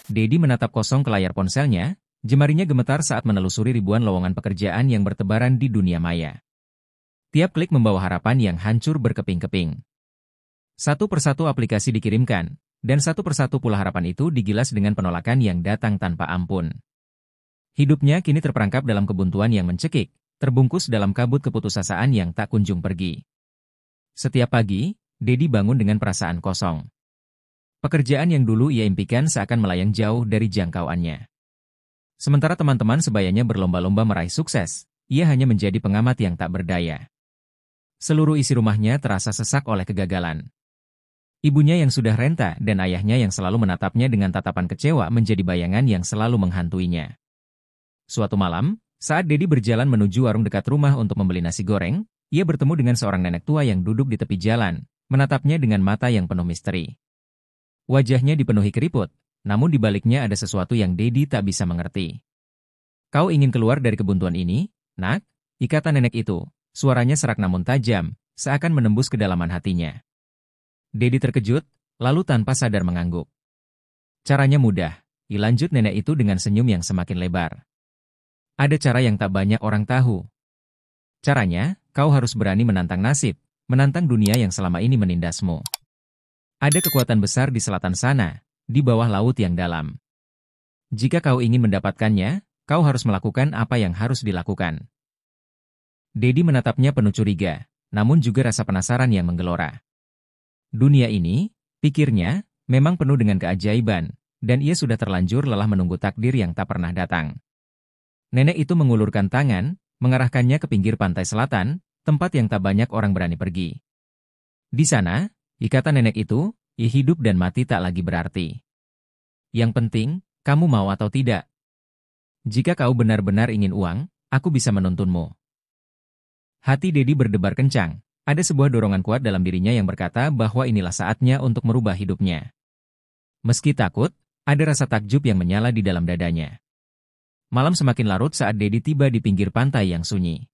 Dedi menatap kosong ke layar ponselnya, jemarinya gemetar saat menelusuri ribuan lowongan pekerjaan yang bertebaran di dunia maya. Tiap klik membawa harapan yang hancur berkeping-keping. Satu persatu aplikasi dikirimkan, dan satu persatu pula harapan itu digilas dengan penolakan yang datang tanpa ampun. Hidupnya kini terperangkap dalam kebuntuan yang mencekik, terbungkus dalam kabut keputusasaan yang tak kunjung pergi. Setiap pagi, Dedi bangun dengan perasaan kosong. Pekerjaan yang dulu ia impikan seakan melayang jauh dari jangkauannya. Sementara teman-teman sebayanya berlomba-lomba meraih sukses, ia hanya menjadi pengamat yang tak berdaya. Seluruh isi rumahnya terasa sesak oleh kegagalan. Ibunya yang sudah renta dan ayahnya yang selalu menatapnya dengan tatapan kecewa menjadi bayangan yang selalu menghantuinya. Suatu malam, saat Dedi berjalan menuju warung dekat rumah untuk membeli nasi goreng, ia bertemu dengan seorang nenek tua yang duduk di tepi jalan, menatapnya dengan mata yang penuh misteri. Wajahnya dipenuhi keriput, namun di baliknya ada sesuatu yang Dedi tak bisa mengerti. "Kau ingin keluar dari kebuntuan ini, Nak?" Ikatan nenek itu, suaranya serak namun tajam, seakan menembus kedalaman hatinya. Dedi terkejut, lalu tanpa sadar mengangguk. "Caranya mudah," dilanjut nenek itu dengan senyum yang semakin lebar. "Ada cara yang tak banyak orang tahu. Caranya, kau harus berani menantang nasib, menantang dunia yang selama ini menindasmu. Ada kekuatan besar di selatan sana, di bawah laut yang dalam. Jika kau ingin mendapatkannya, kau harus melakukan apa yang harus dilakukan." Dedi menatapnya penuh curiga, namun juga rasa penasaran yang menggelora. Dunia ini, pikirnya, memang penuh dengan keajaiban, dan ia sudah terlanjur lelah menunggu takdir yang tak pernah datang. Nenek itu mengulurkan tangan, mengarahkannya ke pinggir pantai selatan, tempat yang tak banyak orang berani pergi. Di sana, ikatan nenek itu, hidup dan mati tak lagi berarti. Yang penting, kamu mau atau tidak. Jika kau benar-benar ingin uang, aku bisa menuntunmu. Hati Dedi berdebar kencang, ada sebuah dorongan kuat dalam dirinya yang berkata bahwa inilah saatnya untuk merubah hidupnya. Meski takut, ada rasa takjub yang menyala di dalam dadanya. Malam semakin larut saat Dedi tiba di pinggir pantai yang sunyi.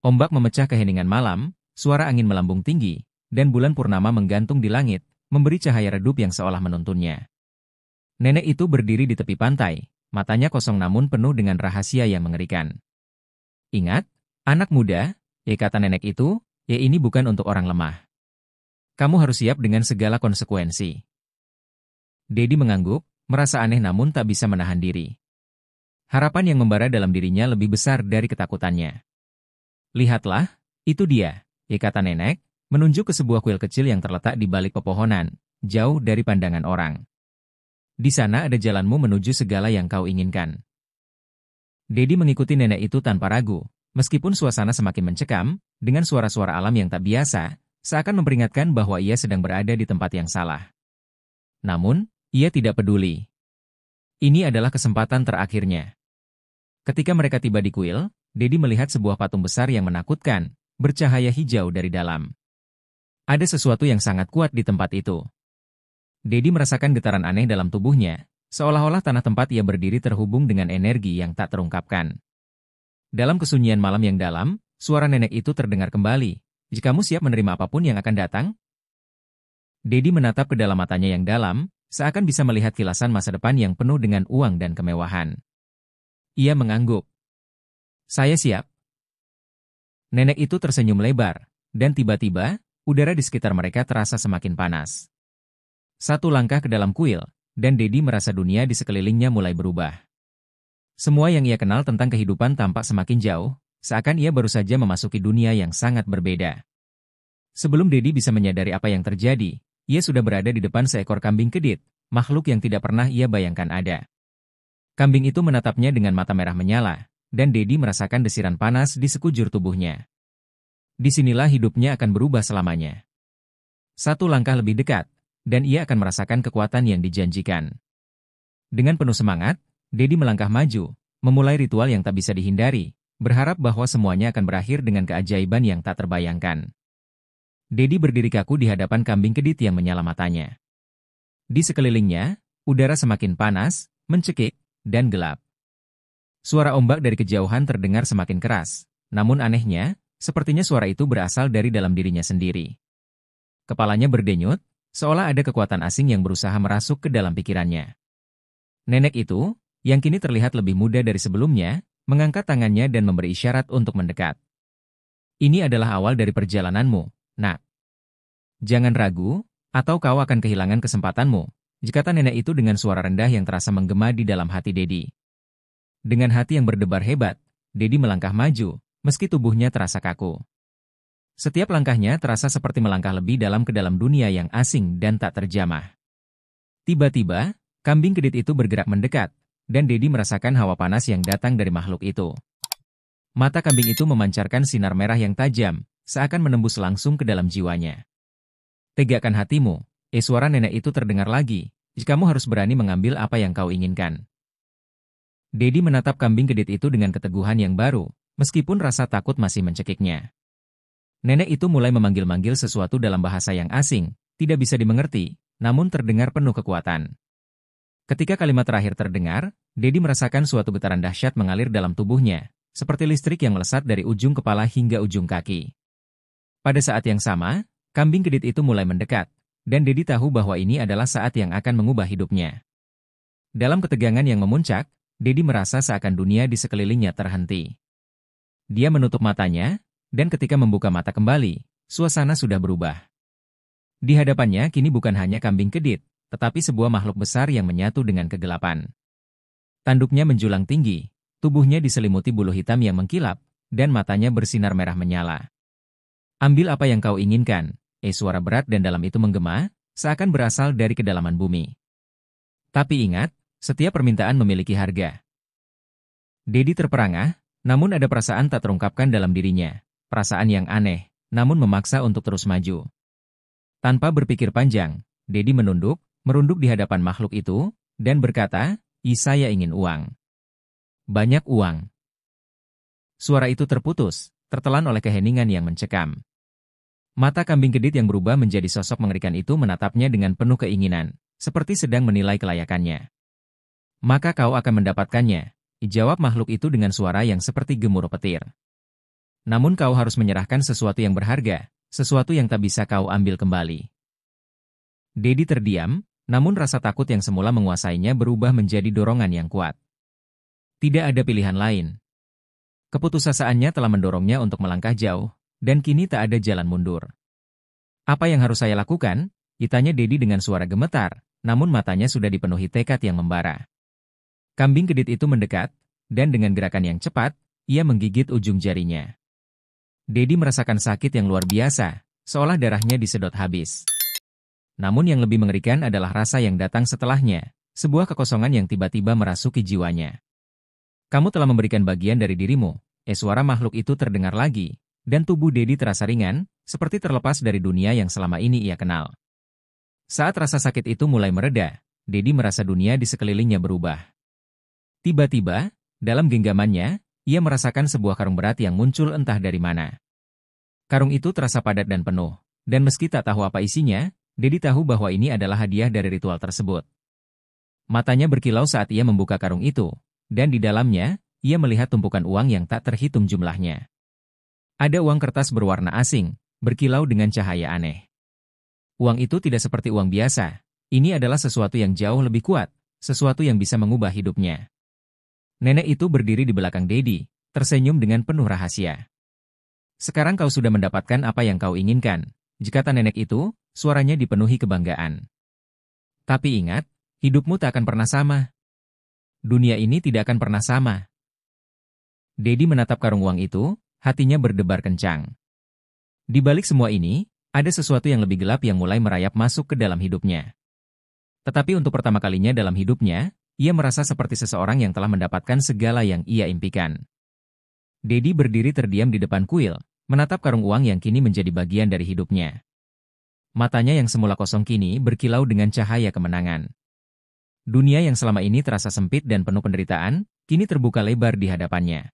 Ombak memecah keheningan malam, suara angin melambung tinggi, dan bulan purnama menggantung di langit, memberi cahaya redup yang seolah menuntunnya. Nenek itu berdiri di tepi pantai, matanya kosong namun penuh dengan rahasia yang mengerikan. "Ingat, anak muda," kata nenek itu, ini bukan untuk orang lemah. Kamu harus siap dengan segala konsekuensi." Dedi mengangguk, merasa aneh namun tak bisa menahan diri. Harapan yang membara dalam dirinya lebih besar dari ketakutannya. "Lihatlah, itu dia," kata nenek, menunjuk ke sebuah kuil kecil yang terletak di balik pepohonan, jauh dari pandangan orang. "Di sana ada jalanmu menuju segala yang kau inginkan." Dedi mengikuti nenek itu tanpa ragu. Meskipun suasana semakin mencekam, dengan suara-suara alam yang tak biasa, seakan memperingatkan bahwa ia sedang berada di tempat yang salah. Namun, ia tidak peduli. Ini adalah kesempatan terakhirnya. Ketika mereka tiba di kuil, Dedi melihat sebuah patung besar yang menakutkan, bercahaya hijau dari dalam. Ada sesuatu yang sangat kuat di tempat itu. Dedi merasakan getaran aneh dalam tubuhnya, seolah-olah tanah tempat ia berdiri terhubung dengan energi yang tak terungkapkan. Dalam kesunyian malam yang dalam, suara nenek itu terdengar kembali. "Jika kamu siap menerima apapun yang akan datang?" Dedi menatap ke dalam matanya yang dalam, seakan bisa melihat kilasan masa depan yang penuh dengan uang dan kemewahan. Ia mengangguk. "Saya siap." Nenek itu tersenyum lebar, dan tiba-tiba, udara di sekitar mereka terasa semakin panas. Satu langkah ke dalam kuil, dan Dedi merasa dunia di sekelilingnya mulai berubah. Semua yang ia kenal tentang kehidupan tampak semakin jauh, seakan ia baru saja memasuki dunia yang sangat berbeda. Sebelum Dedi bisa menyadari apa yang terjadi, ia sudah berada di depan seekor kambing kedit, makhluk yang tidak pernah ia bayangkan ada. Kambing itu menatapnya dengan mata merah menyala, dan Dedi merasakan desiran panas di sekujur tubuhnya. Disinilah hidupnya akan berubah selamanya. Satu langkah lebih dekat, dan ia akan merasakan kekuatan yang dijanjikan. Dengan penuh semangat, Dedi melangkah maju, memulai ritual yang tak bisa dihindari, berharap bahwa semuanya akan berakhir dengan keajaiban yang tak terbayangkan. Dedi berdiri kaku di hadapan kambing kedit yang menyala matanya. Di sekelilingnya, udara semakin panas, mencekik, dan gelap. Suara ombak dari kejauhan terdengar semakin keras, namun anehnya, sepertinya suara itu berasal dari dalam dirinya sendiri. Kepalanya berdenyut, seolah ada kekuatan asing yang berusaha merasuk ke dalam pikirannya. Nenek itu, yang kini terlihat lebih muda dari sebelumnya, mengangkat tangannya dan memberi isyarat untuk mendekat. Ini adalah awal dari perjalananmu, nak. Jangan ragu, atau kau akan kehilangan kesempatanmu, kata nenek itu dengan suara rendah yang terasa menggema di dalam hati Dedi. Dengan hati yang berdebar hebat, Dedi melangkah maju, meski tubuhnya terasa kaku. Setiap langkahnya terasa seperti melangkah lebih dalam ke dalam dunia yang asing dan tak terjamah. Tiba-tiba, kambing kedit itu bergerak mendekat, dan Dedi merasakan hawa panas yang datang dari makhluk itu. Mata kambing itu memancarkan sinar merah yang tajam, seakan menembus langsung ke dalam jiwanya. Tegakkan hatimu, suara nenek itu terdengar lagi, kamu harus berani mengambil apa yang kau inginkan. Dedi menatap kambing kedit itu dengan keteguhan yang baru, meskipun rasa takut masih mencekiknya. Nenek itu mulai memanggil-manggil sesuatu dalam bahasa yang asing, tidak bisa dimengerti, namun terdengar penuh kekuatan. Ketika kalimat terakhir terdengar, Dedi merasakan suatu getaran dahsyat mengalir dalam tubuhnya, seperti listrik yang melesat dari ujung kepala hingga ujung kaki. Pada saat yang sama, kambing kedit itu mulai mendekat, dan Dedi tahu bahwa ini adalah saat yang akan mengubah hidupnya. Dalam ketegangan yang memuncak, Dedi merasa seakan dunia di sekelilingnya terhenti. Dia menutup matanya, dan ketika membuka mata kembali, suasana sudah berubah. Di hadapannya kini bukan hanya kambing kedit, tetapi sebuah makhluk besar yang menyatu dengan kegelapan. Tanduknya menjulang tinggi, tubuhnya diselimuti bulu hitam yang mengkilap, dan matanya bersinar merah menyala. Ambil apa yang kau inginkan, suara berat dan dalam itu menggema, seakan berasal dari kedalaman bumi. Tapi ingat, setiap permintaan memiliki harga. Dedi terperangah, namun ada perasaan tak terungkapkan dalam dirinya, perasaan yang aneh, namun memaksa untuk terus maju. Tanpa berpikir panjang, Dedi merunduk di hadapan makhluk itu, dan berkata, saya ingin uang. Banyak uang. Suara itu terputus, tertelan oleh keheningan yang mencekam. Mata kambing kedit yang berubah menjadi sosok mengerikan itu menatapnya dengan penuh keinginan, seperti sedang menilai kelayakannya. Maka kau akan mendapatkannya, jawab makhluk itu dengan suara yang seperti gemuruh petir. Namun kau harus menyerahkan sesuatu yang berharga, sesuatu yang tak bisa kau ambil kembali. Dedi terdiam, namun rasa takut yang semula menguasainya berubah menjadi dorongan yang kuat. Tidak ada pilihan lain. Keputusasaannya telah mendorongnya untuk melangkah jauh, dan kini tak ada jalan mundur. Apa yang harus saya lakukan? Tanya Dedi dengan suara gemetar, namun matanya sudah dipenuhi tekad yang membara. Kambing kedit itu mendekat, dan dengan gerakan yang cepat, ia menggigit ujung jarinya. Dedi merasakan sakit yang luar biasa, seolah darahnya disedot habis. Namun yang lebih mengerikan adalah rasa yang datang setelahnya, sebuah kekosongan yang tiba-tiba merasuki jiwanya. Kamu telah memberikan bagian dari dirimu, suara makhluk itu terdengar lagi, dan tubuh Dedi terasa ringan, seperti terlepas dari dunia yang selama ini ia kenal. Saat rasa sakit itu mulai mereda, Dedi merasa dunia di sekelilingnya berubah. Tiba-tiba, dalam genggamannya, ia merasakan sebuah karung berat yang muncul entah dari mana. Karung itu terasa padat dan penuh, dan meski tak tahu apa isinya, Dedi tahu bahwa ini adalah hadiah dari ritual tersebut. Matanya berkilau saat ia membuka karung itu, dan di dalamnya, ia melihat tumpukan uang yang tak terhitung jumlahnya. Ada uang kertas berwarna asing, berkilau dengan cahaya aneh. Uang itu tidak seperti uang biasa, ini adalah sesuatu yang jauh lebih kuat, sesuatu yang bisa mengubah hidupnya. Nenek itu berdiri di belakang Dedi, tersenyum dengan penuh rahasia. Sekarang kau sudah mendapatkan apa yang kau inginkan, kata nenek itu, suaranya dipenuhi kebanggaan. Tapi ingat, hidupmu tak akan pernah sama. Dunia ini tidak akan pernah sama. Dedi menatap karung uang itu, hatinya berdebar kencang. Di balik semua ini, ada sesuatu yang lebih gelap yang mulai merayap masuk ke dalam hidupnya. Tetapi untuk pertama kalinya dalam hidupnya, ia merasa seperti seseorang yang telah mendapatkan segala yang ia impikan. Dedi berdiri terdiam di depan kuil, menatap karung uang yang kini menjadi bagian dari hidupnya. Matanya yang semula kosong kini berkilau dengan cahaya kemenangan. Dunia yang selama ini terasa sempit dan penuh penderitaan, kini terbuka lebar di hadapannya.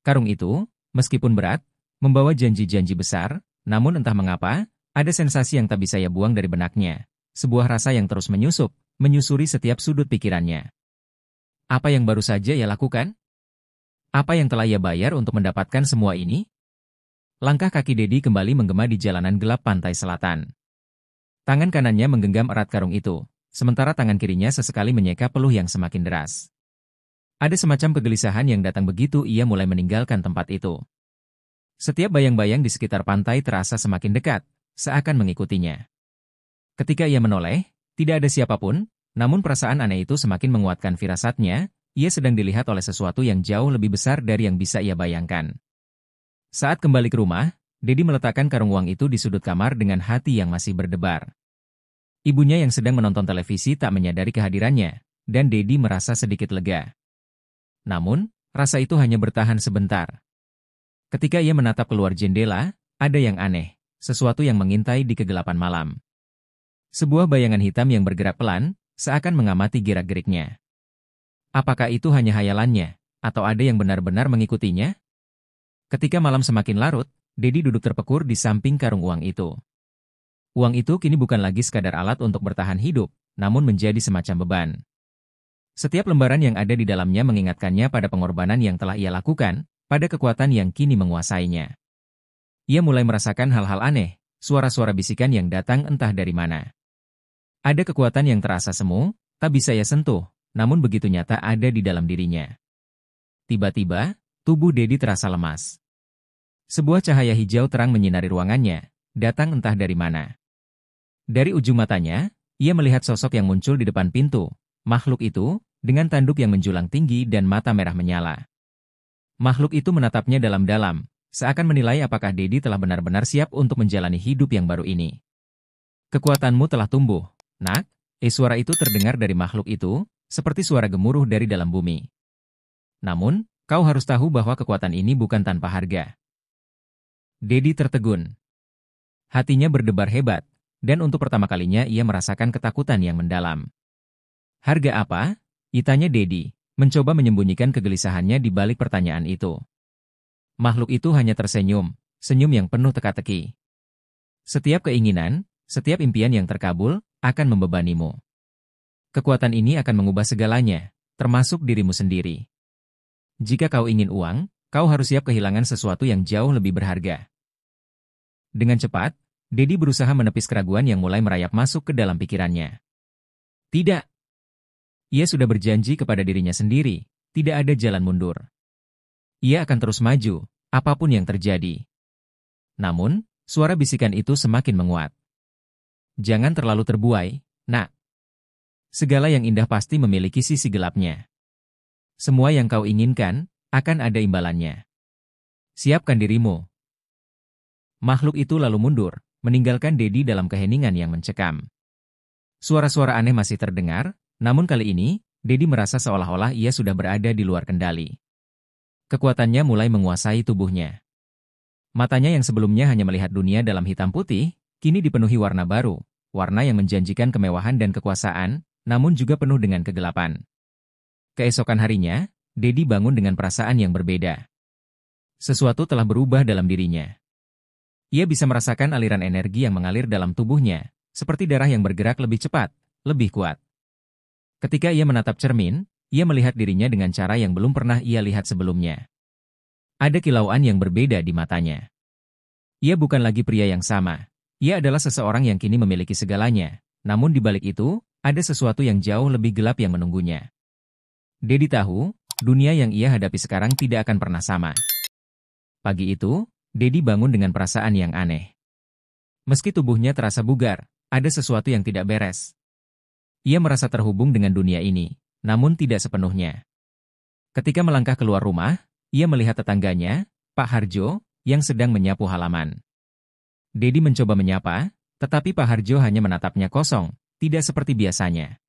Karung itu, meskipun berat, membawa janji-janji besar, namun entah mengapa, ada sensasi yang tak bisa ia buang dari benaknya. Sebuah rasa yang terus menyusuri setiap sudut pikirannya. Apa yang baru saja ia lakukan? Apa yang telah ia bayar untuk mendapatkan semua ini? Langkah kaki Dedi kembali menggema di jalanan gelap pantai selatan. Tangan kanannya menggenggam erat karung itu, sementara tangan kirinya sesekali menyeka peluh yang semakin deras. Ada semacam kegelisahan yang datang begitu ia mulai meninggalkan tempat itu. Setiap bayang-bayang di sekitar pantai terasa semakin dekat, seakan mengikutinya. Ketika ia menoleh, tidak ada siapapun, namun perasaan aneh itu semakin menguatkan firasatnya, ia sedang dilihat oleh sesuatu yang jauh lebih besar dari yang bisa ia bayangkan. Saat kembali ke rumah, Dedi meletakkan karung uang itu di sudut kamar dengan hati yang masih berdebar. Ibunya yang sedang menonton televisi tak menyadari kehadirannya, dan Dedi merasa sedikit lega. Namun, rasa itu hanya bertahan sebentar. Ketika ia menatap keluar jendela, ada yang aneh, sesuatu yang mengintai di kegelapan malam. Sebuah bayangan hitam yang bergerak pelan, seakan mengamati gerak-geriknya. Apakah itu hanya hayalannya, atau ada yang benar-benar mengikutinya? Ketika malam semakin larut, Dedi duduk terpekur di samping karung uang itu. Uang itu kini bukan lagi sekadar alat untuk bertahan hidup, namun menjadi semacam beban. Setiap lembaran yang ada di dalamnya mengingatkannya pada pengorbanan yang telah ia lakukan, pada kekuatan yang kini menguasainya. Ia mulai merasakan hal-hal aneh, suara-suara bisikan yang datang entah dari mana. Ada kekuatan yang terasa semu, tak bisa ia sentuh, namun begitu nyata ada di dalam dirinya. Tiba-tiba, tubuh Dedi terasa lemas. Sebuah cahaya hijau terang menyinari ruangannya, datang entah dari mana. Dari ujung matanya, ia melihat sosok yang muncul di depan pintu. Makhluk itu, dengan tanduk yang menjulang tinggi dan mata merah menyala. Makhluk itu menatapnya dalam-dalam, seakan menilai apakah Dedi telah benar-benar siap untuk menjalani hidup yang baru ini. Kekuatanmu telah tumbuh, nak. Suara itu terdengar dari makhluk itu, seperti suara gemuruh dari dalam bumi. Namun, kau harus tahu bahwa kekuatan ini bukan tanpa harga. Dedi tertegun. Hatinya berdebar hebat, dan untuk pertama kalinya ia merasakan ketakutan yang mendalam. Harga apa? Tanya Dedi, mencoba menyembunyikan kegelisahannya di balik pertanyaan itu. Makhluk itu hanya tersenyum, senyum yang penuh teka-teki. Setiap keinginan, setiap impian yang terkabul, akan membebanimu. Kekuatan ini akan mengubah segalanya, termasuk dirimu sendiri. Jika kau ingin uang, kau harus siap kehilangan sesuatu yang jauh lebih berharga. Dengan cepat, Dedi berusaha menepis keraguan yang mulai merayap masuk ke dalam pikirannya. Tidak. Ia sudah berjanji kepada dirinya sendiri, tidak ada jalan mundur. Ia akan terus maju, apapun yang terjadi. Namun, suara bisikan itu semakin menguat. Jangan terlalu terbuai, nak. Segala yang indah pasti memiliki sisi gelapnya. Semua yang kau inginkan, akan ada imbalannya. Siapkan dirimu. Makhluk itu lalu mundur, meninggalkan Dedi dalam keheningan yang mencekam. Suara-suara aneh masih terdengar, namun kali ini, Dedi merasa seolah-olah ia sudah berada di luar kendali. Kekuatannya mulai menguasai tubuhnya. Matanya yang sebelumnya hanya melihat dunia dalam hitam putih, kini dipenuhi warna baru, warna yang menjanjikan kemewahan dan kekuasaan, namun juga penuh dengan kegelapan. Keesokan harinya, Dedi bangun dengan perasaan yang berbeda. Sesuatu telah berubah dalam dirinya. Ia bisa merasakan aliran energi yang mengalir dalam tubuhnya, seperti darah yang bergerak lebih cepat, lebih kuat. Ketika ia menatap cermin, ia melihat dirinya dengan cara yang belum pernah ia lihat sebelumnya. Ada kilauan yang berbeda di matanya. Ia bukan lagi pria yang sama. Ia adalah seseorang yang kini memiliki segalanya, namun di balik itu, ada sesuatu yang jauh lebih gelap yang menunggunya. Dedi tahu, dunia yang ia hadapi sekarang tidak akan pernah sama. Pagi itu, Dedi bangun dengan perasaan yang aneh. Meski tubuhnya terasa bugar, ada sesuatu yang tidak beres. Ia merasa terhubung dengan dunia ini, namun tidak sepenuhnya. Ketika melangkah keluar rumah, ia melihat tetangganya, Pak Harjo, yang sedang menyapu halaman. Dedi mencoba menyapa, tetapi Pak Harjo hanya menatapnya kosong, tidak seperti biasanya.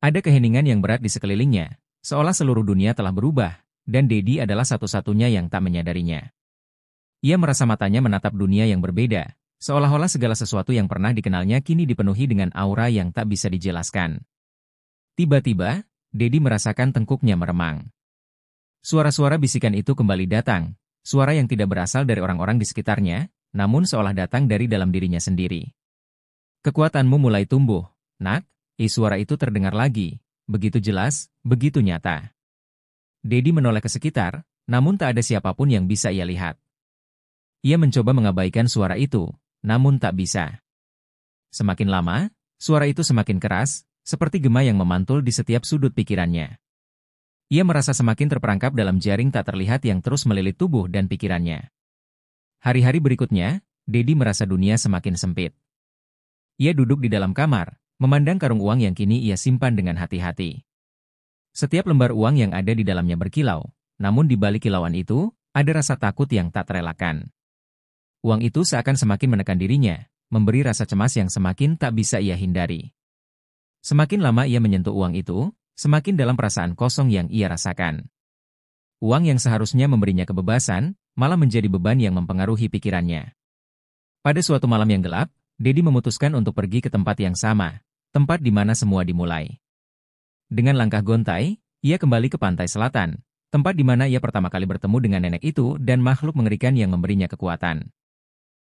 Ada keheningan yang berat di sekelilingnya, seolah seluruh dunia telah berubah, dan Dedi adalah satu-satunya yang tak menyadarinya. Ia merasa matanya menatap dunia yang berbeda, seolah-olah segala sesuatu yang pernah dikenalnya kini dipenuhi dengan aura yang tak bisa dijelaskan. Tiba-tiba, Dedi merasakan tengkuknya meremang. Suara-suara bisikan itu kembali datang, suara yang tidak berasal dari orang-orang di sekitarnya, namun seolah datang dari dalam dirinya sendiri. Kekuatanmu mulai tumbuh, nak. Suara itu terdengar lagi, begitu jelas, begitu nyata. Dedi menoleh ke sekitar, namun tak ada siapapun yang bisa ia lihat. Ia mencoba mengabaikan suara itu, namun tak bisa. Semakin lama, suara itu semakin keras, seperti gema yang memantul di setiap sudut pikirannya. Ia merasa semakin terperangkap dalam jaring tak terlihat yang terus melilit tubuh dan pikirannya. Hari-hari berikutnya, Dedi merasa dunia semakin sempit. Ia duduk di dalam kamar, memandang karung uang yang kini ia simpan dengan hati-hati. Setiap lembar uang yang ada di dalamnya berkilau, namun di balik kilauan itu, ada rasa takut yang tak terelakkan. Uang itu seakan semakin menekan dirinya, memberi rasa cemas yang semakin tak bisa ia hindari. Semakin lama ia menyentuh uang itu, semakin dalam perasaan kosong yang ia rasakan. Uang yang seharusnya memberinya kebebasan, malah menjadi beban yang mempengaruhi pikirannya. Pada suatu malam yang gelap, Dedi memutuskan untuk pergi ke tempat yang sama, tempat di mana semua dimulai. Dengan langkah gontai, ia kembali ke pantai selatan, tempat di mana ia pertama kali bertemu dengan nenek itu dan makhluk mengerikan yang memberinya kekuatan.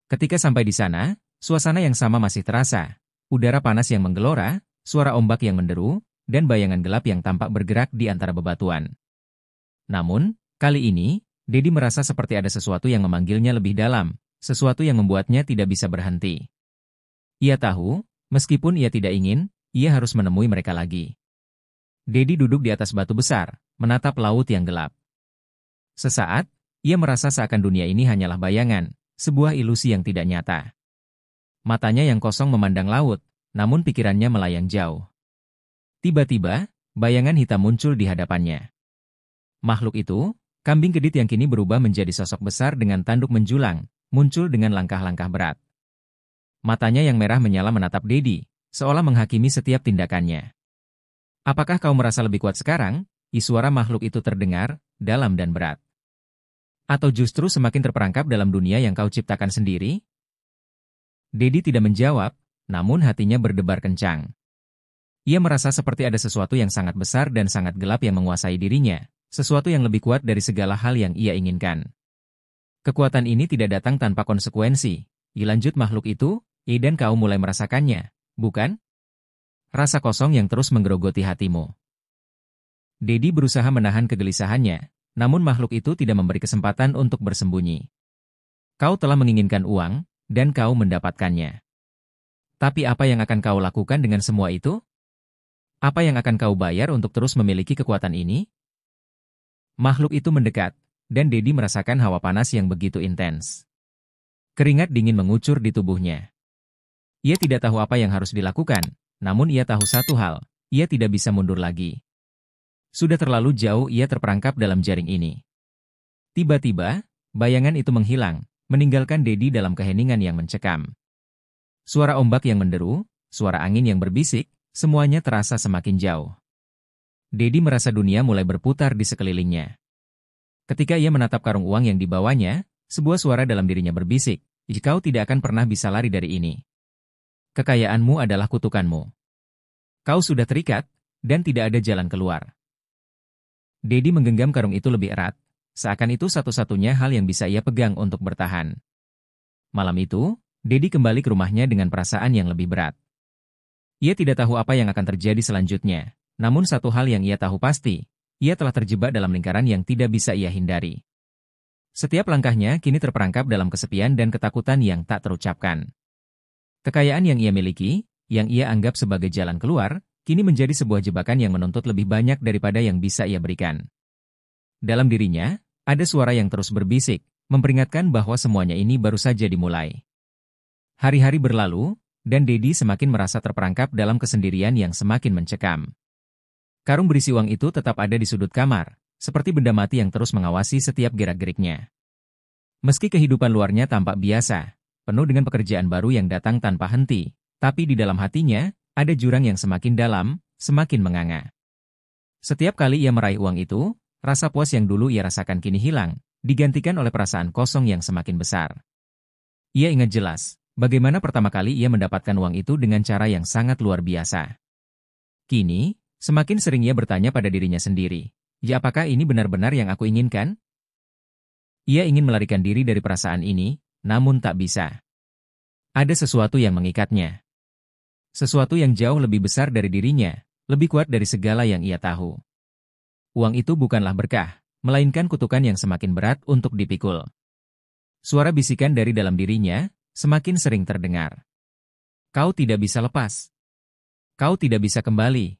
Ketika sampai di sana, suasana yang sama masih terasa, udara panas yang menggelora, suara ombak yang menderu, dan bayangan gelap yang tampak bergerak di antara bebatuan. Namun, kali ini, Dedi merasa seperti ada sesuatu yang memanggilnya lebih dalam, sesuatu yang membuatnya tidak bisa berhenti. Ia tahu, meskipun ia tidak ingin, ia harus menemui mereka lagi. Dedi duduk di atas batu besar, menatap laut yang gelap. Sesaat, ia merasa seakan dunia ini hanyalah bayangan, sebuah ilusi yang tidak nyata. Matanya yang kosong memandang laut, namun pikirannya melayang jauh. Tiba-tiba, bayangan hitam muncul di hadapannya. Makhluk itu, kambing kedit yang kini berubah menjadi sosok besar dengan tanduk menjulang, muncul dengan langkah-langkah berat. Matanya yang merah menyala menatap Dedi, seolah menghakimi setiap tindakannya. "Apakah kau merasa lebih kuat sekarang?" Suara makhluk itu terdengar, dalam dan berat. "Atau justru semakin terperangkap dalam dunia yang kau ciptakan sendiri?" Dedi tidak menjawab, namun hatinya berdebar kencang. Ia merasa seperti ada sesuatu yang sangat besar dan sangat gelap yang menguasai dirinya, sesuatu yang lebih kuat dari segala hal yang ia inginkan. Kekuatan ini tidak datang tanpa konsekuensi. Lanjut makhluk itu, dan kau mulai merasakannya, bukan? Rasa kosong yang terus menggerogoti hatimu. Dedi berusaha menahan kegelisahannya, namun makhluk itu tidak memberi kesempatan untuk bersembunyi. "Kau telah menginginkan uang, dan kau mendapatkannya. Tapi apa yang akan kau lakukan dengan semua itu? Apa yang akan kau bayar untuk terus memiliki kekuatan ini?" Makhluk itu mendekat, dan Dedi merasakan hawa panas yang begitu intens. Keringat dingin mengucur di tubuhnya. Ia tidak tahu apa yang harus dilakukan, namun ia tahu satu hal, ia tidak bisa mundur lagi. Sudah terlalu jauh ia terperangkap dalam jaring ini. Tiba-tiba, bayangan itu menghilang, meninggalkan Dedi dalam keheningan yang mencekam. Suara ombak yang menderu, suara angin yang berbisik, semuanya terasa semakin jauh. Dedi merasa dunia mulai berputar di sekelilingnya. Ketika ia menatap karung uang yang dibawanya, sebuah suara dalam dirinya berbisik, "Kau tidak akan pernah bisa lari dari ini. Kekayaanmu adalah kutukanmu. Kau sudah terikat, dan tidak ada jalan keluar." Dedi menggenggam karung itu lebih erat, seakan itu satu-satunya hal yang bisa ia pegang untuk bertahan. Malam itu, Dedi kembali ke rumahnya dengan perasaan yang lebih berat. Ia tidak tahu apa yang akan terjadi selanjutnya, namun satu hal yang ia tahu pasti, ia telah terjebak dalam lingkaran yang tidak bisa ia hindari. Setiap langkahnya kini terperangkap dalam kesepian dan ketakutan yang tak terucapkan. Kekayaan yang ia miliki, yang ia anggap sebagai jalan keluar, kini menjadi sebuah jebakan yang menuntut lebih banyak daripada yang bisa ia berikan. Dalam dirinya, ada suara yang terus berbisik, memperingatkan bahwa semuanya ini baru saja dimulai. Hari-hari berlalu, dan Dedi semakin merasa terperangkap dalam kesendirian yang semakin mencekam. Karung berisi uang itu tetap ada di sudut kamar, seperti benda mati yang terus mengawasi setiap gerak-geriknya. Meski kehidupan luarnya tampak biasa, penuh dengan pekerjaan baru yang datang tanpa henti, tapi di dalam hatinya, ada jurang yang semakin dalam, semakin menganga. Setiap kali ia meraih uang itu, rasa puas yang dulu ia rasakan kini hilang, digantikan oleh perasaan kosong yang semakin besar. Ia ingat jelas, bagaimana pertama kali ia mendapatkan uang itu dengan cara yang sangat luar biasa. Kini, semakin sering ia bertanya pada dirinya sendiri, "Ya, apakah ini benar-benar yang aku inginkan?" Ia ingin melarikan diri dari perasaan ini, namun tak bisa. Ada sesuatu yang mengikatnya. Sesuatu yang jauh lebih besar dari dirinya, lebih kuat dari segala yang ia tahu. Uang itu bukanlah berkah, melainkan kutukan yang semakin berat untuk dipikul. Suara bisikan dari dalam dirinya, semakin sering terdengar. "Kau tidak bisa lepas. Kau tidak bisa kembali.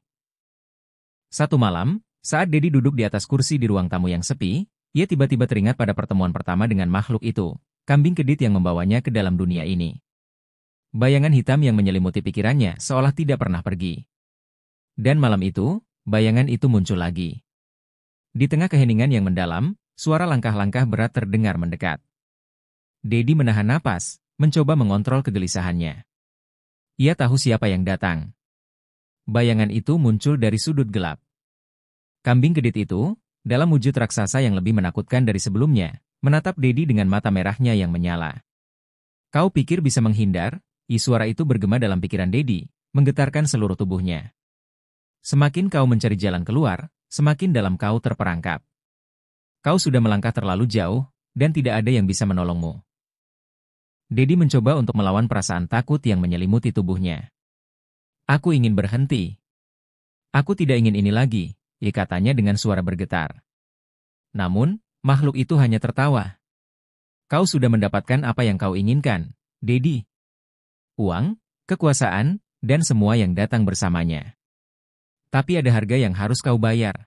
Satu malam, saat Dedi duduk di atas kursi di ruang tamu yang sepi, ia tiba-tiba teringat pada pertemuan pertama dengan makhluk itu, kambing kedit yang membawanya ke dalam dunia ini. Bayangan hitam yang menyelimuti pikirannya seolah tidak pernah pergi. Dan malam itu, bayangan itu muncul lagi. Di tengah keheningan yang mendalam, suara langkah-langkah berat terdengar mendekat. Dedi menahan napas, mencoba mengontrol kegelisahannya. Ia tahu siapa yang datang. Bayangan itu muncul dari sudut gelap. Kambing kedit itu, dalam wujud raksasa yang lebih menakutkan dari sebelumnya, menatap Dedi dengan mata merahnya yang menyala. Kau pikir bisa menghindar? Suara itu bergema dalam pikiran Dedi, menggetarkan seluruh tubuhnya. Semakin kau mencari jalan keluar, semakin dalam kau terperangkap. Kau sudah melangkah terlalu jauh, dan tidak ada yang bisa menolongmu. Dedi mencoba untuk melawan perasaan takut yang menyelimuti tubuhnya. Aku ingin berhenti. Aku tidak ingin ini lagi, katanya dengan suara bergetar. Namun, makhluk itu hanya tertawa. Kau sudah mendapatkan apa yang kau inginkan, Dedi. Uang, kekuasaan, dan semua yang datang bersamanya. Tapi ada harga yang harus kau bayar.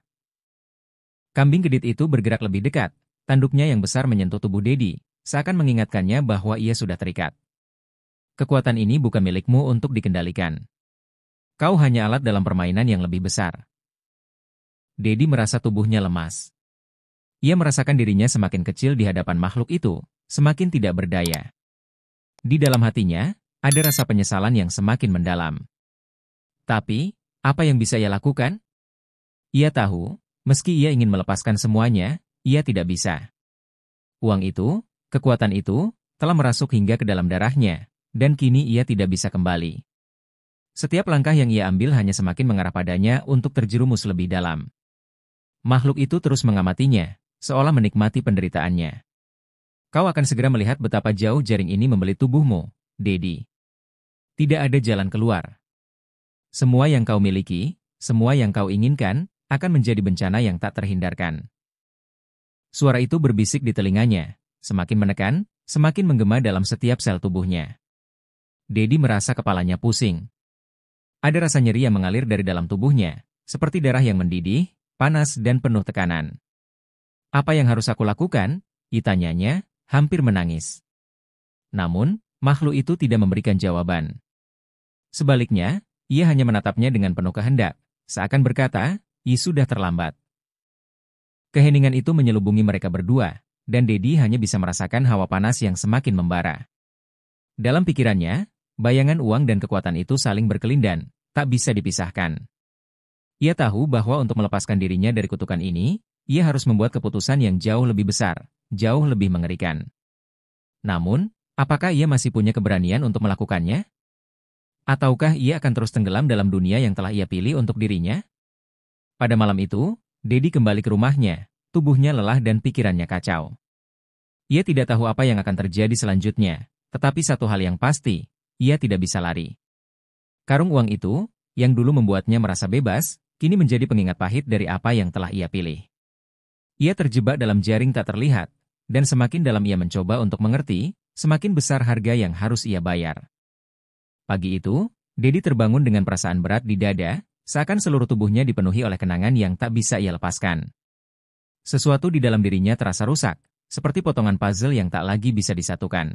Kambing kedit itu bergerak lebih dekat, tanduknya yang besar menyentuh tubuh Dedi, seakan mengingatkannya bahwa ia sudah terikat. Kekuatan ini bukan milikmu untuk dikendalikan. Kau hanya alat dalam permainan yang lebih besar. Dedi merasa tubuhnya lemas. Ia merasakan dirinya semakin kecil di hadapan makhluk itu, semakin tidak berdaya. Di dalam hatinya, ada rasa penyesalan yang semakin mendalam. Tapi, apa yang bisa ia lakukan? Ia tahu, meski ia ingin melepaskan semuanya, ia tidak bisa. Uang itu, kekuatan itu, telah merasuk hingga ke dalam darahnya, dan kini ia tidak bisa kembali. Setiap langkah yang ia ambil hanya semakin mengarah padanya untuk terjerumus lebih dalam. Makhluk itu terus mengamatinya, seolah menikmati penderitaannya. Kau akan segera melihat betapa jauh jaring ini membeli tubuhmu, Dedi. Tidak ada jalan keluar. Semua yang kau miliki, semua yang kau inginkan, akan menjadi bencana yang tak terhindarkan. Suara itu berbisik di telinganya, semakin menekan, semakin menggema dalam setiap sel tubuhnya. Dedi merasa kepalanya pusing. Ada rasa nyeri yang mengalir dari dalam tubuhnya, seperti darah yang mendidih, panas dan penuh tekanan. Apa yang harus aku lakukan? Tanyanya, hampir menangis. Namun, makhluk itu tidak memberikan jawaban. Sebaliknya, ia hanya menatapnya dengan penuh kehendak, seakan berkata, sudah terlambat. Keheningan itu menyelubungi mereka berdua, dan Dedi hanya bisa merasakan hawa panas yang semakin membara. Dalam pikirannya, bayangan uang dan kekuatan itu saling berkelindan, tak bisa dipisahkan. Ia tahu bahwa untuk melepaskan dirinya dari kutukan ini, ia harus membuat keputusan yang jauh lebih besar, jauh lebih mengerikan. Namun, apakah ia masih punya keberanian untuk melakukannya? Ataukah ia akan terus tenggelam dalam dunia yang telah ia pilih untuk dirinya? Pada malam itu, Dedi kembali ke rumahnya, tubuhnya lelah dan pikirannya kacau. Ia tidak tahu apa yang akan terjadi selanjutnya, tetapi satu hal yang pasti, ia tidak bisa lari. Karung uang itu, yang dulu membuatnya merasa bebas, kini menjadi pengingat pahit dari apa yang telah ia pilih. Ia terjebak dalam jaring tak terlihat, dan semakin dalam ia mencoba untuk mengerti, semakin besar harga yang harus ia bayar. Pagi itu, Dedi terbangun dengan perasaan berat di dada, seakan seluruh tubuhnya dipenuhi oleh kenangan yang tak bisa ia lepaskan. Sesuatu di dalam dirinya terasa rusak, seperti potongan puzzle yang tak lagi bisa disatukan.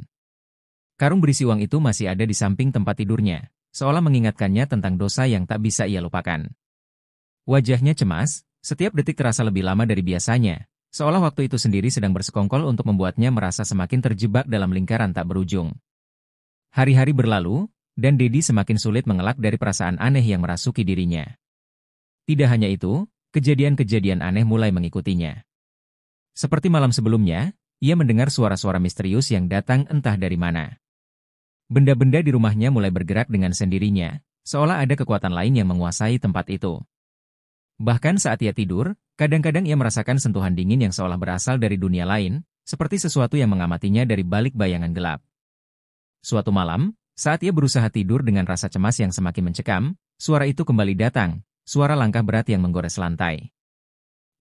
Karung berisi uang itu masih ada di samping tempat tidurnya, seolah mengingatkannya tentang dosa yang tak bisa ia lupakan. Wajahnya cemas, setiap detik terasa lebih lama dari biasanya, seolah waktu itu sendiri sedang bersekongkol untuk membuatnya merasa semakin terjebak dalam lingkaran tak berujung. Hari-hari berlalu, dan Dedi semakin sulit mengelak dari perasaan aneh yang merasuki dirinya. Tidak hanya itu, kejadian-kejadian aneh mulai mengikutinya. Seperti malam sebelumnya, ia mendengar suara-suara misterius yang datang entah dari mana. Benda-benda di rumahnya mulai bergerak dengan sendirinya, seolah ada kekuatan lain yang menguasai tempat itu. Bahkan saat ia tidur, kadang-kadang ia merasakan sentuhan dingin yang seolah berasal dari dunia lain, seperti sesuatu yang mengamatinya dari balik bayangan gelap. Suatu malam, saat ia berusaha tidur dengan rasa cemas yang semakin mencekam, suara itu kembali datang, suara langkah berat yang menggores lantai.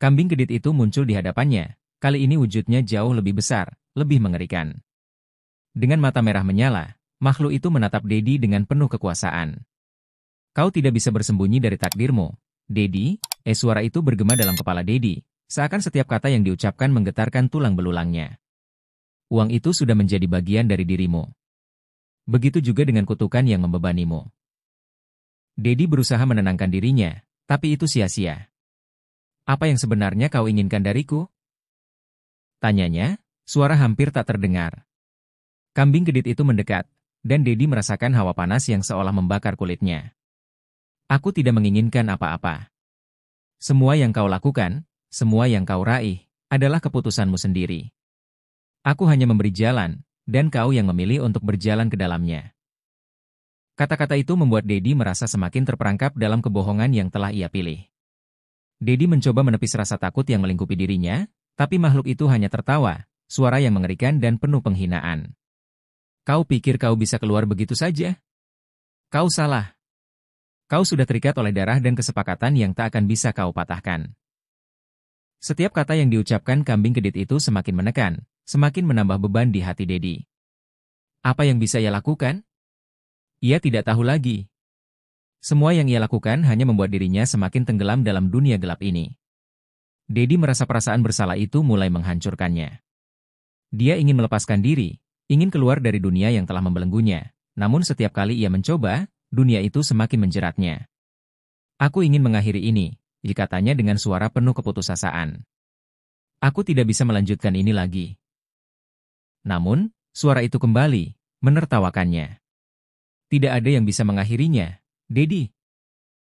Kambing kedit itu muncul di hadapannya, kali ini wujudnya jauh lebih besar, lebih mengerikan. Dengan mata merah menyala, makhluk itu menatap Dedi dengan penuh kekuasaan. Kau tidak bisa bersembunyi dari takdirmu. Dedi, suara itu bergema dalam kepala Dedi, seakan setiap kata yang diucapkan menggetarkan tulang belulangnya. Uang itu sudah menjadi bagian dari dirimu. Begitu juga dengan kutukan yang membebanimu. Dedi berusaha menenangkan dirinya, tapi itu sia-sia. Apa yang sebenarnya kau inginkan dariku? Tanyanya, suara hampir tak terdengar. Kambing gedit itu mendekat, dan Dedi merasakan hawa panas yang seolah membakar kulitnya. Aku tidak menginginkan apa-apa. Semua yang kau lakukan, semua yang kau raih, adalah keputusanmu sendiri. Aku hanya memberi jalan, dan kau yang memilih untuk berjalan ke dalamnya. Kata-kata itu membuat Dedi merasa semakin terperangkap dalam kebohongan yang telah ia pilih. Dedi mencoba menepis rasa takut yang melingkupi dirinya, tapi makhluk itu hanya tertawa, suara yang mengerikan dan penuh penghinaan. Kau pikir kau bisa keluar begitu saja? Kau salah. Kau sudah terikat oleh darah dan kesepakatan yang tak akan bisa kau patahkan. Setiap kata yang diucapkan kambing gedit itu semakin menekan, semakin menambah beban di hati Dedi. Apa yang bisa ia lakukan? Ia tidak tahu lagi. Semua yang ia lakukan hanya membuat dirinya semakin tenggelam dalam dunia gelap ini. Dedi merasa perasaan bersalah itu mulai menghancurkannya. Dia ingin melepaskan diri, ingin keluar dari dunia yang telah membelenggunya, namun setiap kali ia mencoba, dunia itu semakin menjeratnya. Aku ingin mengakhiri ini, katanya dengan suara penuh keputusasaan. Aku tidak bisa melanjutkan ini lagi. Namun, suara itu kembali, menertawakannya. Tidak ada yang bisa mengakhirinya, Dedi.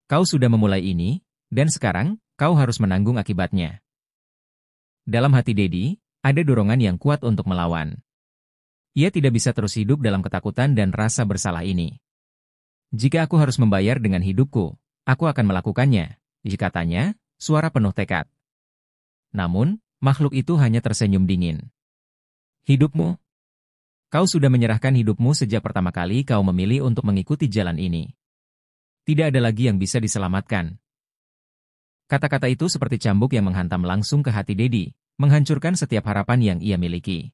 Kau sudah memulai ini, dan sekarang, kau harus menanggung akibatnya. Dalam hati Dedi, ada dorongan yang kuat untuk melawan. Ia tidak bisa terus hidup dalam ketakutan dan rasa bersalah ini. Jika aku harus membayar dengan hidupku, aku akan melakukannya, katanya, suara penuh tekad. Namun, makhluk itu hanya tersenyum dingin. Hidupmu? Kau sudah menyerahkan hidupmu sejak pertama kali kau memilih untuk mengikuti jalan ini. Tidak ada lagi yang bisa diselamatkan. Kata-kata itu seperti cambuk yang menghantam langsung ke hati Dedi, menghancurkan setiap harapan yang ia miliki.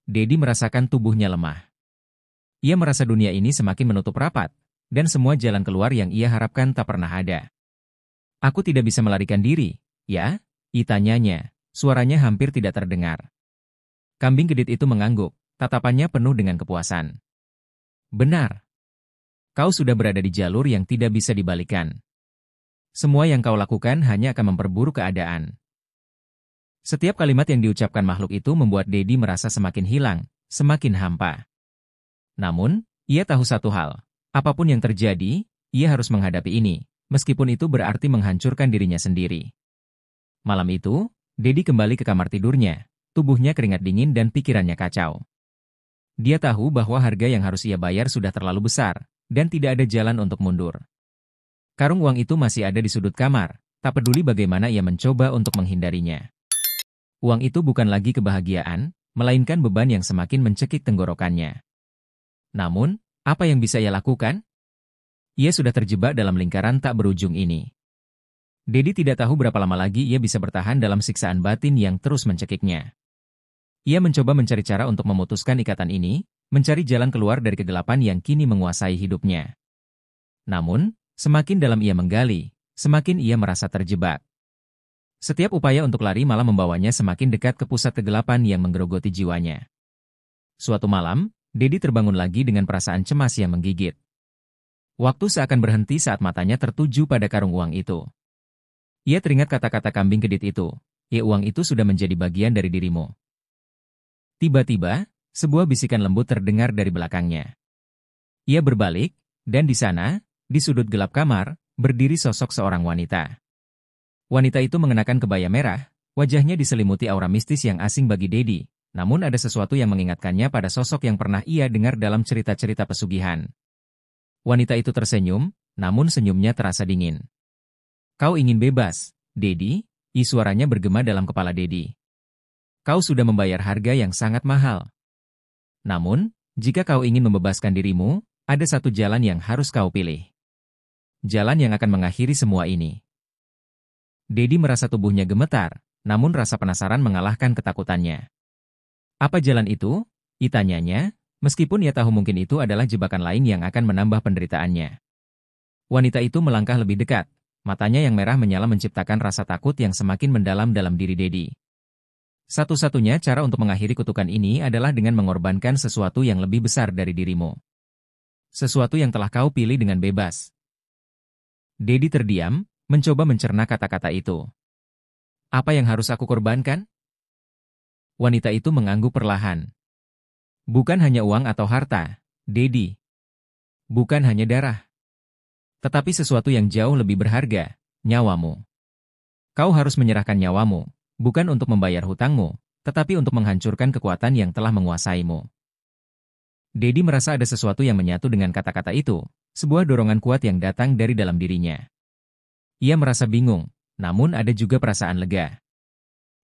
Dedi merasakan tubuhnya lemah. Ia merasa dunia ini semakin menutup rapat, dan semua jalan keluar yang ia harapkan tak pernah ada. Aku tidak bisa melarikan diri, ya? Tanyanya, suaranya hampir tidak terdengar. Kambing gedit itu mengangguk, tatapannya penuh dengan kepuasan. Benar. Kau sudah berada di jalur yang tidak bisa dibalikan. Semua yang kau lakukan hanya akan memperburuk keadaan. Setiap kalimat yang diucapkan makhluk itu membuat Dedi merasa semakin hilang, semakin hampa. Namun, ia tahu satu hal. Apapun yang terjadi, ia harus menghadapi ini, meskipun itu berarti menghancurkan dirinya sendiri. Malam itu, Dedi kembali ke kamar tidurnya, tubuhnya keringat dingin dan pikirannya kacau. Dia tahu bahwa harga yang harus ia bayar sudah terlalu besar, dan tidak ada jalan untuk mundur. Karung uang itu masih ada di sudut kamar, tak peduli bagaimana ia mencoba untuk menghindarinya. Uang itu bukan lagi kebahagiaan, melainkan beban yang semakin mencekik tenggorokannya. Namun, apa yang bisa ia lakukan? Ia sudah terjebak dalam lingkaran tak berujung ini. Dedi tidak tahu berapa lama lagi ia bisa bertahan dalam siksaan batin yang terus mencekiknya. Ia mencoba mencari cara untuk memutuskan ikatan ini, mencari jalan keluar dari kegelapan yang kini menguasai hidupnya. Namun, semakin dalam ia menggali, semakin ia merasa terjebak. Setiap upaya untuk lari malah membawanya semakin dekat ke pusat kegelapan yang menggerogoti jiwanya. Suatu malam, Dedi terbangun lagi dengan perasaan cemas yang menggigit. Waktu seakan berhenti saat matanya tertuju pada karung uang itu. Ia teringat kata-kata kambing gedit itu, uang itu sudah menjadi bagian dari dirimu. Tiba-tiba, sebuah bisikan lembut terdengar dari belakangnya. Ia berbalik, dan di sana, di sudut gelap kamar, berdiri sosok seorang wanita. Wanita itu mengenakan kebaya merah, wajahnya diselimuti aura mistis yang asing bagi Dedi, namun ada sesuatu yang mengingatkannya pada sosok yang pernah ia dengar dalam cerita-cerita pesugihan. Wanita itu tersenyum, namun senyumnya terasa dingin. Kau ingin bebas, Dedi? Suaranya bergema dalam kepala Dedi. Kau sudah membayar harga yang sangat mahal. Namun, jika kau ingin membebaskan dirimu, ada satu jalan yang harus kau pilih. Jalan yang akan mengakhiri semua ini. Dedi merasa tubuhnya gemetar, namun rasa penasaran mengalahkan ketakutannya. Apa jalan itu? Tanyanya, meskipun ia tahu mungkin itu adalah jebakan lain yang akan menambah penderitaannya. Wanita itu melangkah lebih dekat. Matanya yang merah menyala menciptakan rasa takut yang semakin mendalam dalam diri Dedi. Satu-satunya cara untuk mengakhiri kutukan ini adalah dengan mengorbankan sesuatu yang lebih besar dari dirimu. Sesuatu yang telah kau pilih dengan bebas. Dedi terdiam, mencoba mencerna kata-kata itu. Apa yang harus aku korbankan? Wanita itu mengangguk perlahan. Bukan hanya uang atau harta, Dedi. Bukan hanya darah. Tetapi sesuatu yang jauh lebih berharga, nyawamu. Kau harus menyerahkan nyawamu, bukan untuk membayar hutangmu, tetapi untuk menghancurkan kekuatan yang telah menguasaimu. Dedi merasa ada sesuatu yang menyatu dengan kata-kata itu, sebuah dorongan kuat yang datang dari dalam dirinya. Ia merasa bingung, namun ada juga perasaan lega.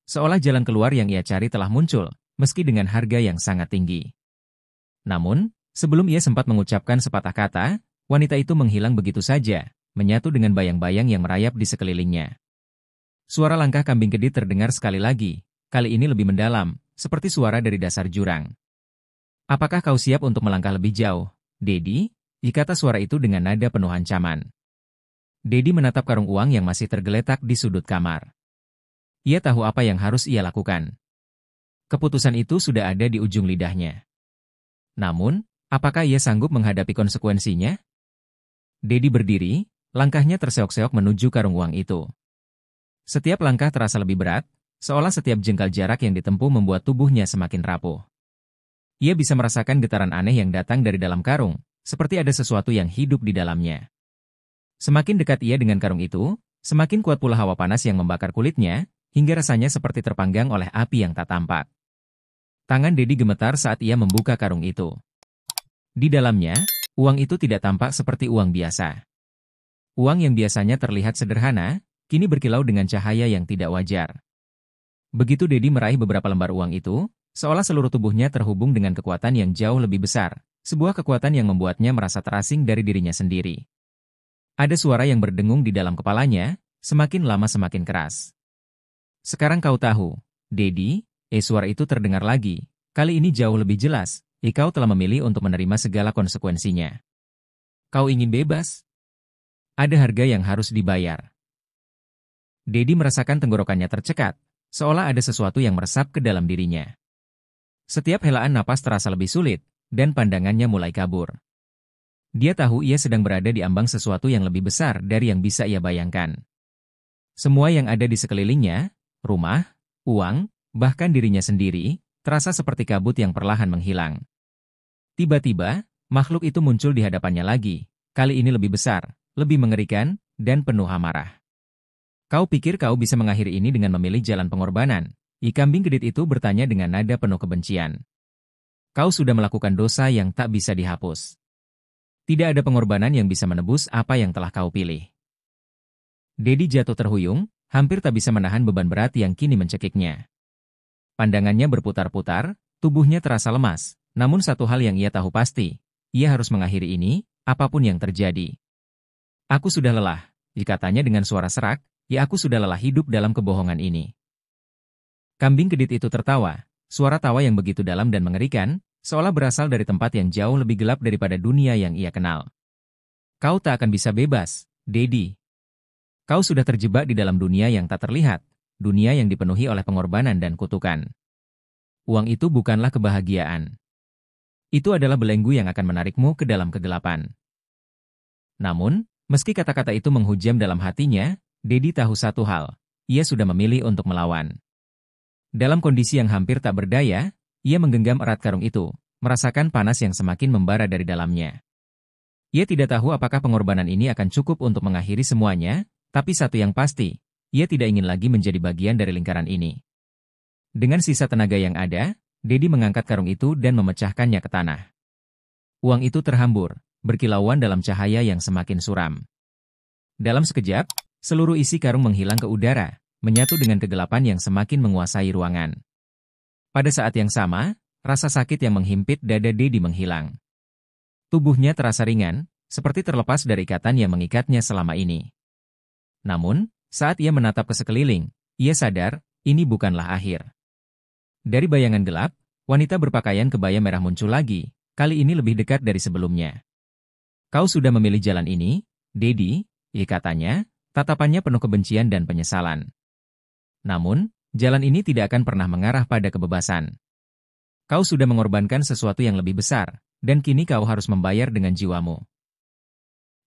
Seolah jalan keluar yang ia cari telah muncul, meski dengan harga yang sangat tinggi. Namun, sebelum ia sempat mengucapkan sepatah kata, wanita itu menghilang begitu saja, menyatu dengan bayang-bayang yang merayap di sekelilingnya. Suara langkah kambing kedit terdengar sekali lagi, kali ini lebih mendalam, seperti suara dari dasar jurang. Apakah kau siap untuk melangkah lebih jauh, Dedi? Kata suara itu dengan nada penuh ancaman. Dedi menatap karung uang yang masih tergeletak di sudut kamar. Ia tahu apa yang harus ia lakukan. Keputusan itu sudah ada di ujung lidahnya. Namun, apakah ia sanggup menghadapi konsekuensinya? Dedi berdiri, langkahnya terseok-seok menuju karung uang itu. Setiap langkah terasa lebih berat, seolah setiap jengkal jarak yang ditempuh membuat tubuhnya semakin rapuh. Ia bisa merasakan getaran aneh yang datang dari dalam karung, seperti ada sesuatu yang hidup di dalamnya. Semakin dekat ia dengan karung itu, semakin kuat pula hawa panas yang membakar kulitnya, hingga rasanya seperti terpanggang oleh api yang tak tampak. Tangan Dedi gemetar saat ia membuka karung itu. Di dalamnya, uang itu tidak tampak seperti uang biasa. Uang yang biasanya terlihat sederhana, kini berkilau dengan cahaya yang tidak wajar. Begitu Dedi meraih beberapa lembar uang itu, seolah seluruh tubuhnya terhubung dengan kekuatan yang jauh lebih besar, sebuah kekuatan yang membuatnya merasa terasing dari dirinya sendiri. Ada suara yang berdengung di dalam kepalanya, semakin lama semakin keras. Sekarang kau tahu, Dedi, suara itu terdengar lagi, kali ini jauh lebih jelas. Kau telah memilih untuk menerima segala konsekuensinya. Kau ingin bebas? Ada harga yang harus dibayar. Dedi merasakan tenggorokannya tercekat, seolah ada sesuatu yang meresap ke dalam dirinya. Setiap helaan napas terasa lebih sulit, dan pandangannya mulai kabur. Dia tahu ia sedang berada di ambang sesuatu yang lebih besar dari yang bisa ia bayangkan. Semua yang ada di sekelilingnya, rumah, uang, bahkan dirinya sendiri, terasa seperti kabut yang perlahan menghilang. Tiba-tiba, makhluk itu muncul di hadapannya lagi, kali ini lebih besar, lebih mengerikan, dan penuh amarah. Kau pikir kau bisa mengakhiri ini dengan memilih jalan pengorbanan? Kambing gedit itu bertanya dengan nada penuh kebencian. Kau sudah melakukan dosa yang tak bisa dihapus. Tidak ada pengorbanan yang bisa menebus apa yang telah kau pilih. Dedi jatuh terhuyung, hampir tak bisa menahan beban berat yang kini mencekiknya. Pandangannya berputar-putar, tubuhnya terasa lemas. Namun satu hal yang ia tahu pasti, ia harus mengakhiri ini, apapun yang terjadi. Aku sudah lelah, katanya dengan suara serak, aku sudah lelah hidup dalam kebohongan ini. Kambing gedit itu tertawa, suara tawa yang begitu dalam dan mengerikan, seolah berasal dari tempat yang jauh lebih gelap daripada dunia yang ia kenal. Kau tak akan bisa bebas, Dedi. Kau sudah terjebak di dalam dunia yang tak terlihat, dunia yang dipenuhi oleh pengorbanan dan kutukan. Uang itu bukanlah kebahagiaan. Itu adalah belenggu yang akan menarikmu ke dalam kegelapan. Namun, meski kata-kata itu menghujam dalam hatinya, Dedi tahu satu hal, ia sudah memilih untuk melawan. Dalam kondisi yang hampir tak berdaya, ia menggenggam erat karung itu, merasakan panas yang semakin membara dari dalamnya. Ia tidak tahu apakah pengorbanan ini akan cukup untuk mengakhiri semuanya, tapi satu yang pasti, ia tidak ingin lagi menjadi bagian dari lingkaran ini. Dengan sisa tenaga yang ada, Dedi mengangkat karung itu dan memecahkannya ke tanah. Uang itu terhambur, berkilauan dalam cahaya yang semakin suram. Dalam sekejap, seluruh isi karung menghilang ke udara, menyatu dengan kegelapan yang semakin menguasai ruangan. Pada saat yang sama, rasa sakit yang menghimpit dada Dedi menghilang. Tubuhnya terasa ringan, seperti terlepas dari ikatan yang mengikatnya selama ini. Namun, saat ia menatap ke sekeliling, ia sadar, ini bukanlah akhir. Dari bayangan gelap, wanita berpakaian kebaya merah muncul lagi, kali ini lebih dekat dari sebelumnya. Kau sudah memilih jalan ini, Dedi, katanya, tatapannya penuh kebencian dan penyesalan. Namun, jalan ini tidak akan pernah mengarah pada kebebasan. Kau sudah mengorbankan sesuatu yang lebih besar, dan kini kau harus membayar dengan jiwamu.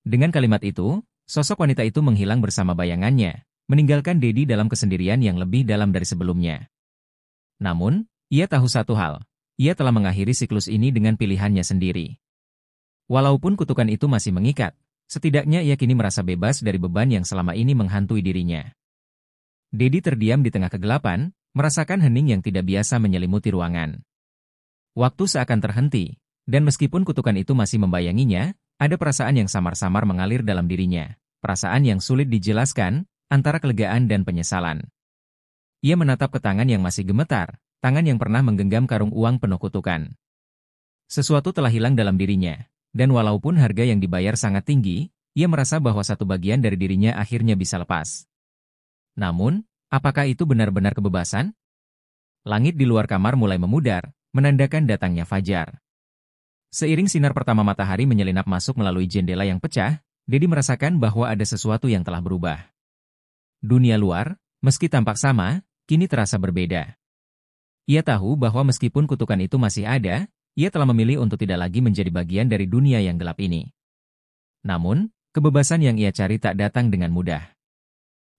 Dengan kalimat itu, sosok wanita itu menghilang bersama bayangannya, meninggalkan Dedi dalam kesendirian yang lebih dalam dari sebelumnya. Namun, ia tahu satu hal, ia telah mengakhiri siklus ini dengan pilihannya sendiri. Walaupun kutukan itu masih mengikat, setidaknya ia kini merasa bebas dari beban yang selama ini menghantui dirinya. Dedi terdiam di tengah kegelapan, merasakan hening yang tidak biasa menyelimuti ruangan. Waktu seakan terhenti, dan meskipun kutukan itu masih membayanginya, ada perasaan yang samar-samar mengalir dalam dirinya. Perasaan yang sulit dijelaskan, antara kelegaan dan penyesalan. Ia menatap ke tangan yang masih gemetar, tangan yang pernah menggenggam karung uang penuh kutukan. Sesuatu telah hilang dalam dirinya. Dan walaupun harga yang dibayar sangat tinggi, ia merasa bahwa satu bagian dari dirinya akhirnya bisa lepas. Namun, apakah itu benar-benar kebebasan? Langit di luar kamar mulai memudar, menandakan datangnya fajar. Seiring sinar pertama matahari menyelinap masuk melalui jendela yang pecah, Dedi merasakan bahwa ada sesuatu yang telah berubah. Dunia luar, meski tampak sama, kini terasa berbeda. Ia tahu bahwa meskipun kutukan itu masih ada, ia telah memilih untuk tidak lagi menjadi bagian dari dunia yang gelap ini. Namun, kebebasan yang ia cari tak datang dengan mudah.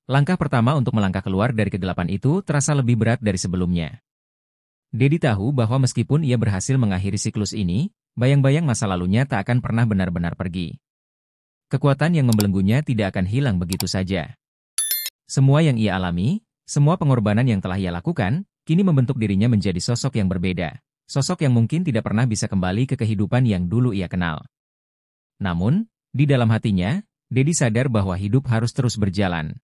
Langkah pertama untuk melangkah keluar dari kegelapan itu terasa lebih berat dari sebelumnya. Dedi tahu bahwa meskipun ia berhasil mengakhiri siklus ini, bayang-bayang masa lalunya tak akan pernah benar-benar pergi. Kekuatan yang membelenggunya tidak akan hilang begitu saja. Semua yang ia alami, semua pengorbanan yang telah ia lakukan, kini membentuk dirinya menjadi sosok yang berbeda. Sosok yang mungkin tidak pernah bisa kembali ke kehidupan yang dulu ia kenal. Namun, di dalam hatinya, Dedi sadar bahwa hidup harus terus berjalan.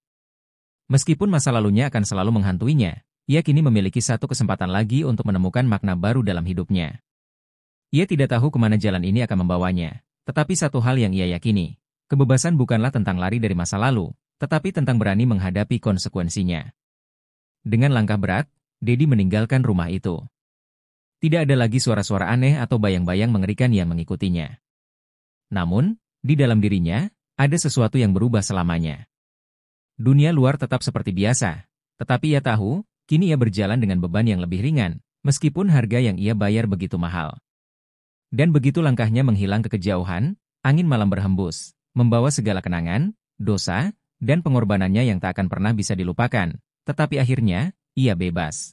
Meskipun masa lalunya akan selalu menghantuinya, ia kini memiliki satu kesempatan lagi untuk menemukan makna baru dalam hidupnya. Ia tidak tahu kemana jalan ini akan membawanya, tetapi satu hal yang ia yakini, kebebasan bukanlah tentang lari dari masa lalu, tetapi tentang berani menghadapi konsekuensinya. Dengan langkah berat, Dedi meninggalkan rumah itu. Tidak ada lagi suara-suara aneh atau bayang-bayang mengerikan yang mengikutinya. Namun, di dalam dirinya, ada sesuatu yang berubah selamanya. Dunia luar tetap seperti biasa, tetapi ia tahu, kini ia berjalan dengan beban yang lebih ringan, meskipun harga yang ia bayar begitu mahal. Dan begitu langkahnya menghilang ke kejauhan, angin malam berhembus, membawa segala kenangan, dosa, dan pengorbanannya yang tak akan pernah bisa dilupakan, tetapi akhirnya, ia bebas.